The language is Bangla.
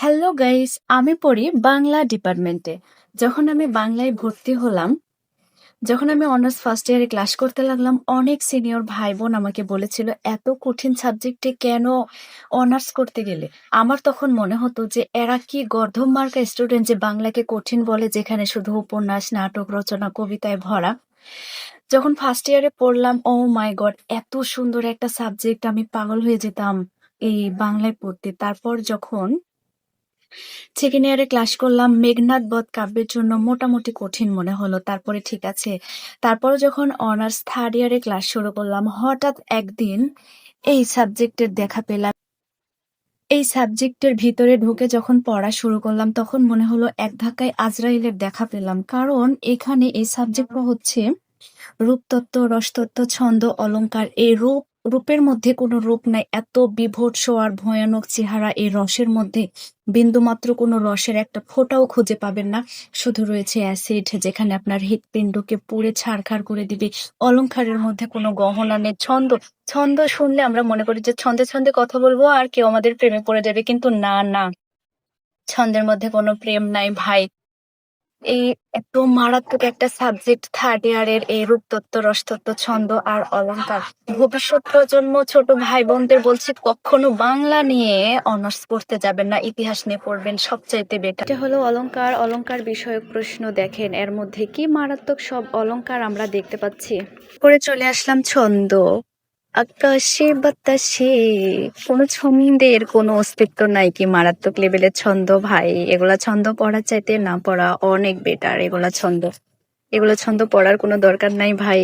হ্যালো গাইস, আমি পড়ি বাংলা ডিপার্টমেন্টে। যখন আমি বাংলায় ভর্তি হলাম, যখন আমি অনার্স ফার্স্ট ইয়ারে ক্লাস করতে লাগলাম, অনেক সিনিয়র ভাই বোন আমাকে বলেছিল এত কঠিন সাবজেক্টে কেন অনার্স করতে গেলে। আমার তখন মনে হতো যে এরা কি গর্ধব মার্কা স্টুডেন্ট যে বাংলাকে কঠিন বলে, যেখানে শুধু উপন্যাস, নাটক, রচনা, কবিতায় ভরা। যখন ফার্স্ট ইয়ারে পড়লাম, ও মাই গড, এত সুন্দর একটা সাবজেক্ট, আমি পাগল হয়ে যেতাম এই বাংলায় পড়তে। তারপর যখন সেকেন্ড ইয়ারে ক্লাস করলাম, মেঘনাদ বধ কাব্যের জন্য মোটামুটি কঠিন মনে হলো, তারপরে ঠিক আছে। তারপরে যখন অনার্স থার্ড ইয়ারে ক্লাস শুরু করলাম, হঠাৎ একদিন এই সাবজেক্টের দেখা পেলাম। এই সাবজেক্টের ভিতরে ঢুকে যখন পড়া শুরু করলাম, তখন মনে হলো এক ধাক্কায় আজরাইলের দেখা পেলাম। কারণ এখানে এই সাবজেক্টটা হচ্ছে রূপতত্ত্ব, রসতত্ত্ব, ছন্দ, অলংকার। এই রূপের মধ্যে কোনো রূপ নাই, এত বিভৎস আর ভয়ানক চেহারা এই রসের মধ্যে। বিন্দুমাত্র কোনো রসের একটা ফোঁটাও খুঁজে পাবেন না। শুধু রয়েছে অ্যাসিড, যেখানে আপনার হৃৎপিণ্ডকে পুড়ে ছারখার করে দিবে। অলংকারের মধ্যে কোনো গহনা নেই। ছন্দ, ছন্দ শুনলে আমরা মনে করি যে ছন্দে ছন্দে কথা বলবো আর কেউ আমাদের প্রেমে পড়ে যাবে, কিন্তু না না, ছন্দের মধ্যে কোনো প্রেম নাই ভাই। এই এত মারাত্মক একটা সাবজেক্ট থার্ড ইয়ারের, এই রূপতত্ত্ব, রসতত্ত্ব, ছন্দ আর অলংকার। ভবিষ্যৎ প্রজন্ম, ছোট ভাই বোনদের বলছি, কখনো বাংলা নিয়ে অনার্স পড়তে যাবেন না, ইতিহাস নিয়ে পড়বেন, সবচাইতে বেটার। এটা হলো অলংকার। অলংকার বিষয়ক প্রশ্ন, দেখেন এর মধ্যে কি মারাত্মক সব অলংকার আমরা দেখতে পাচ্ছি। করে চলে আসলাম ছন্দ। আকাশে বাতাসে কোনো ছন্দের কোনো অস্তিত্ব নাই, কি মারাত্মক লেভেলের ছন্দ ভাই। এগুলা ছন্দ পড়ার চাইতে না পড়া অনেক বেটার। এগুলা ছন্দ পড়ার কোনো দরকার নাই ভাই।